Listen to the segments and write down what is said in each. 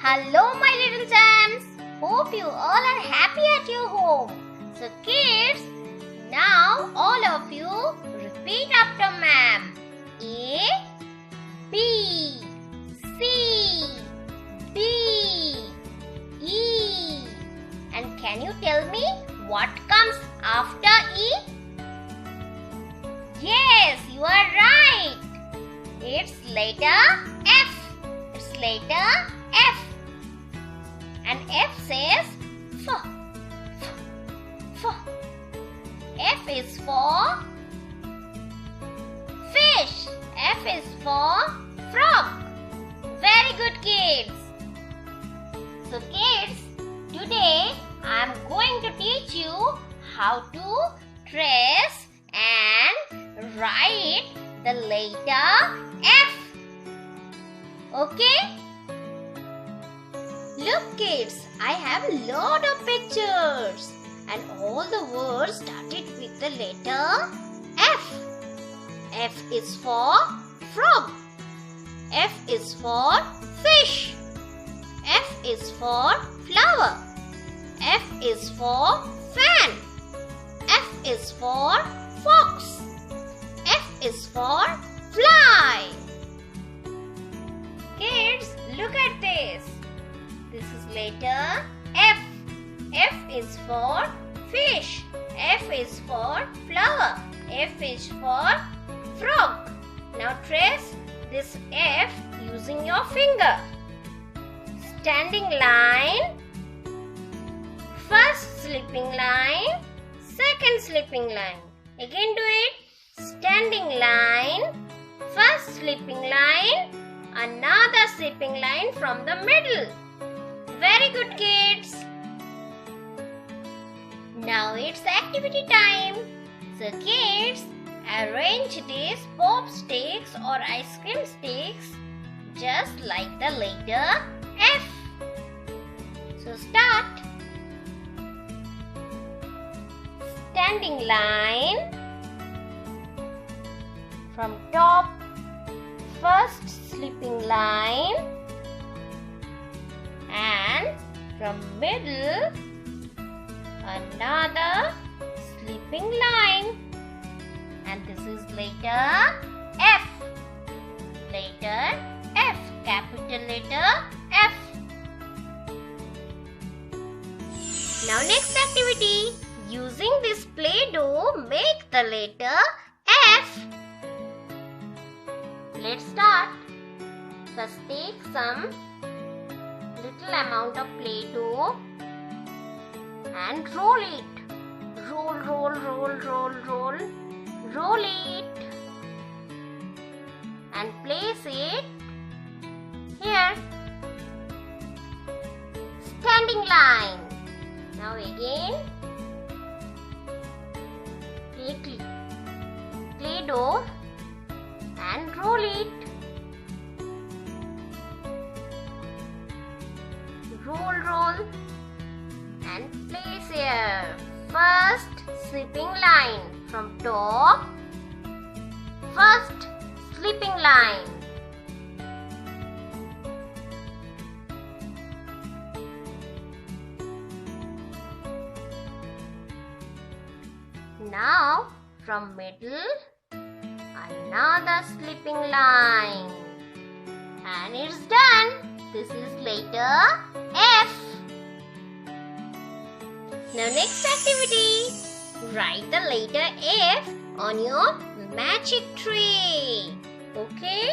Hello my little champs. Hope you all are happy at your home. So kids, now all of you repeat after ma'am. A, B, C, D, E. And can you tell me what comes after E? Yes, you are right. It's letter F. It's letter F. And F says F. F. F is for fish. F is for frog. Very good kids. So kids, today I am going to teach you how to trace and write the letter F. Okay? Look kids, I have a lot of pictures and all the words started with the letter F. F is for frog. F is for fish. F is for flower. F is for fan. F is for fox. F is for fly. Kids, look at this. This is letter F. F is for fish. F is for flower. F is for frog. Now trace this F using your finger. Standing line. First slipping line. Second slipping line. Again do it. Standing line. First slipping line. Another slipping line from the middle. Very good kids. Now it's activity time. So kids, arrange these pop sticks or ice cream sticks just like the letter F. So start. Standing line. From top, first slipping line. And from middle, another slipping line. And this is letter F. Letter F. Capital letter F. Now next activity. Using this Play-Doh, make the letter F. Let's start. First take some little amount of Play-Doh and roll it. Roll, roll, roll, roll, roll. Roll it and place it here. Standing line. Now again, take Play-Doh and roll it. Roll, roll and place here. First slipping line from top. First slipping line. Now from middle, another slipping line. And it's done. This is letter F. Now next activity. Write the letter F on your magic tray. Okay?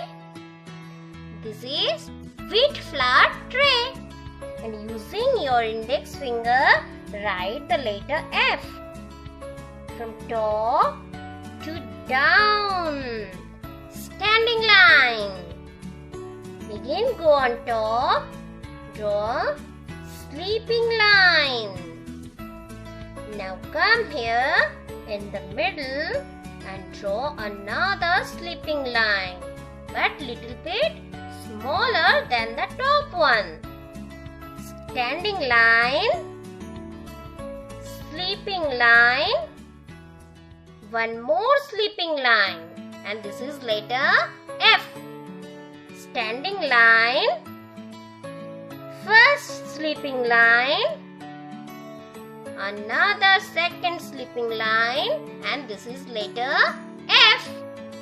This is wheat flour tray. And using your index finger, write the letter F. From top to down. Standing line. Again go on top. Draw sleeping line. Now come here in the middle and draw another sleeping line, but little bit smaller than the top one. Standing line, sleeping line, one more sleeping line, and this is letter F. Standing line, first sleeping line, another second sleeping line, and this is letter F.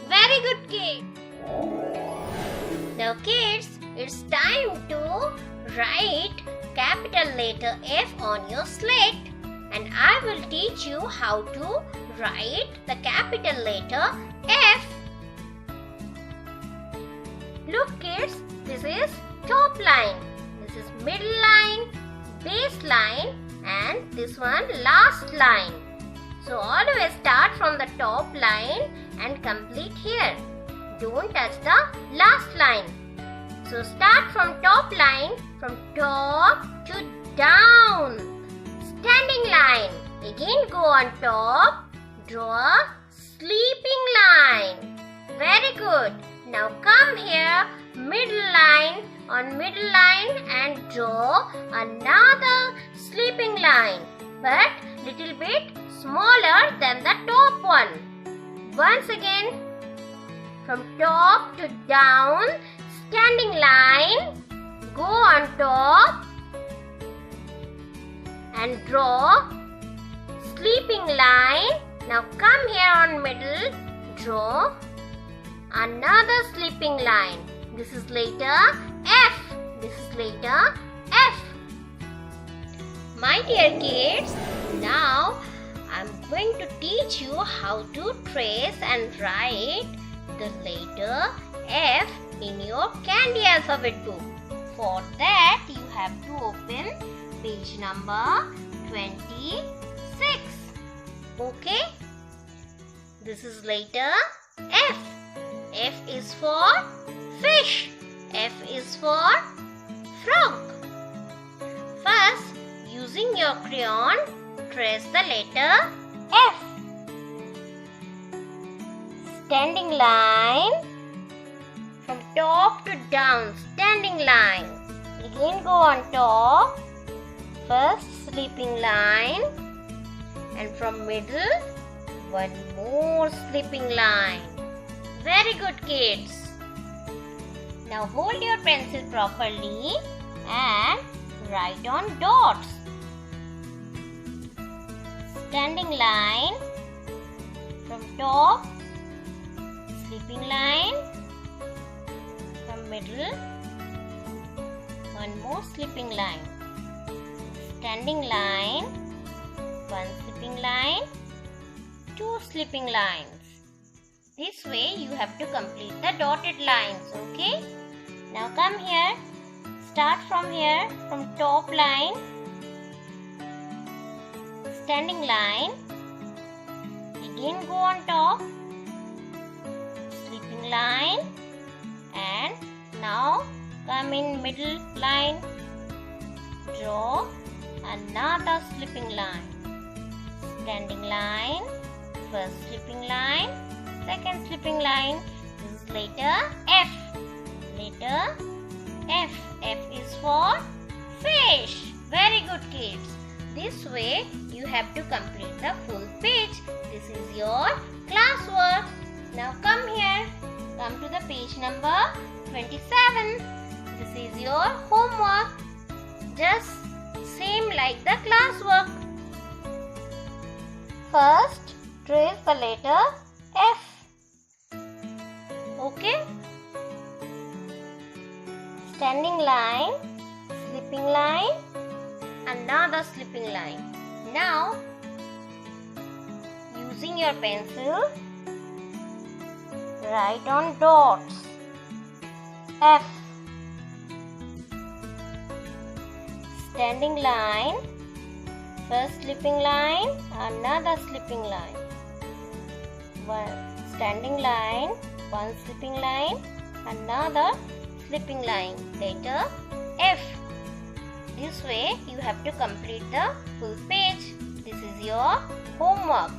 Very good, kids. Now kids, it's time to write capital letter F on your slate, and I will teach you how to write the capital letter F. Look kids, this is top line, this is middle line, base line, and this one last line. So always start from the top line and complete here. Don't touch the last line. So start from top line, from top to down. Standing line. Again go on top. Draw a sleeping line. Very good. Now come here, middle line, on middle line and draw another sleeping line, but little bit smaller than the top one. Once again, from top to down, standing line, go on top and draw sleeping line. Now come here on middle, draw another sleeping line. This is letter F. This is letter F. My dear kids, now I'm going to teach you how to trace and write the letter F in your candy alphabet book. For that, you have to open page number 26. Okay? This is letter F. F is for fish. F is for frog. First, using your crayon, trace the letter F. Standing line, from top to down, standing line. Again go on top, first sleeping line, and from middle, one more sleeping line. Very good kids. Now hold your pencil properly and write on dots. Standing line, from top, sleeping line, from middle, one more sleeping line. Standing line, one sleeping line, two sleeping lines. This way you have to complete the dotted lines, okay? Now come here, start from here, from top line, standing line, again go on top, sleeping line, and now come in middle line, draw another sleeping line, standing line, first sleeping line, second sleeping line. This is letter F. Letter F. F is for fish. Very good kids. This way you have to complete the full page. This is your classwork. Now come here. Come to the page number 27. This is your homework. Just same like the classwork. First, trace the letter F. Okay? Standing line, sleeping line, another sleeping line. Now, using your pencil, write on dots F. Standing line, first sleeping line, another sleeping line. One standing line, one sleeping line, another sleeping line, letter F. This way you have to complete the full page. This is your homework.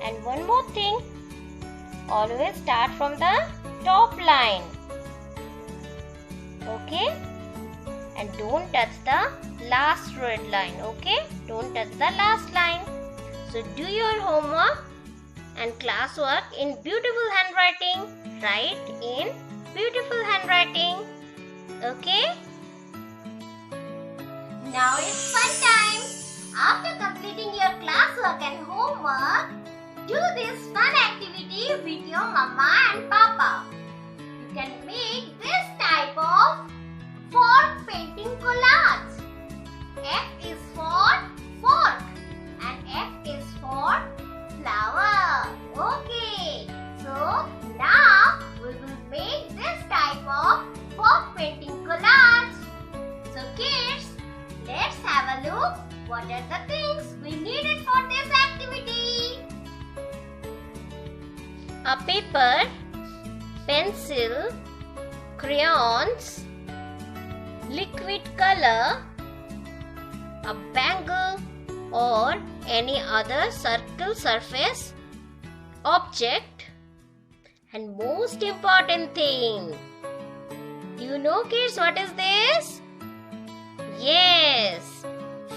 And one more thing, always start from the top line. Okay? And don't touch the last red line. Okay? Don't touch the last line. So do your homework and classwork in beautiful handwriting. Write in beautiful handwriting. Okay? Now it's fun time. After completing your classwork and homework, do this fun activity with your mama and papa. You can make this type of fork painting collage. F is for fork and F is for flower. Okay, so now we will make this type of fork painting collage. So kids, let's have a look what are the things we needed for this activity. A paper, pencil, crayons, liquid color, a bangle or any other circle surface object, and most important thing, do you know kids what is this? Yes,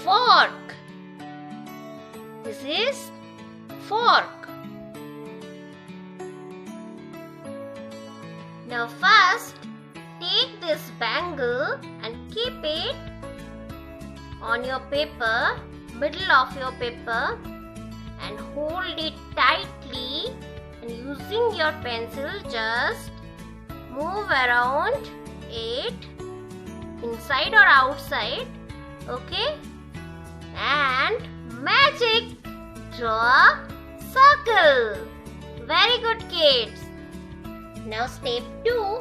fork. This is fork. Now first take this bangle and keep it on your paper, middle of your paper, and hold it tightly, and using your pencil just move around it inside or outside. Okay, and magic, draw a circle. Very good kids. Now step 2,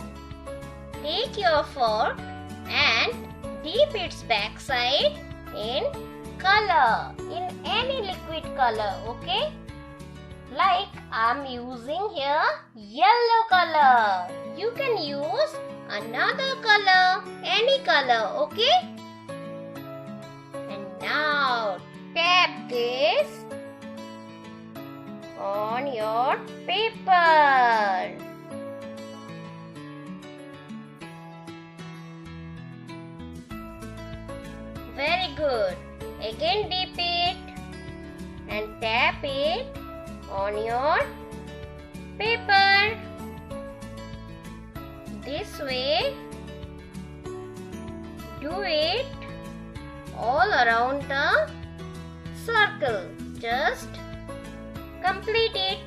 take your fork and dip its backside in color, in any liquid color. Okay, like I'm using here yellow color. You can use another color, any color. Okay, and now tap this on your paper. Very good. Again dip it and tap it on your paper. This way, do it all around the circle. Just complete it.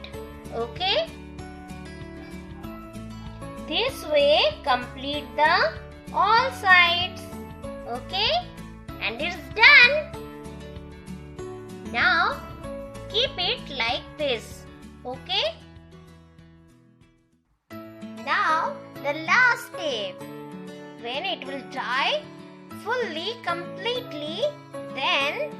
Okay? This way, complete the all sides. Okay? And it's done. Now keep it like this. Okay? Now the last step. When it will dry fully, completely, then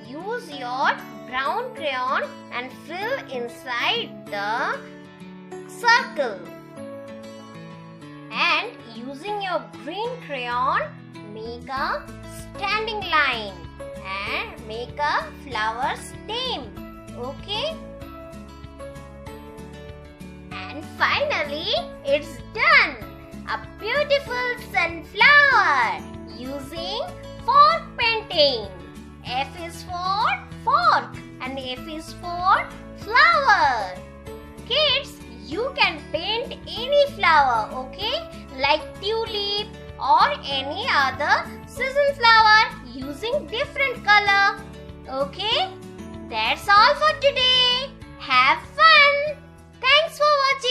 use your brown crayon and fill inside the circle. And using your green crayon, make a standing line and make a flower stem. Okay? And finally, it's done. A beautiful sunflower using fork painting. F is for fork and F is for flower. Kids, you can paint any flower, okay? Like tulip or any other season flower using different color. Okay? That's all for today. Have fun. Thanks for watching.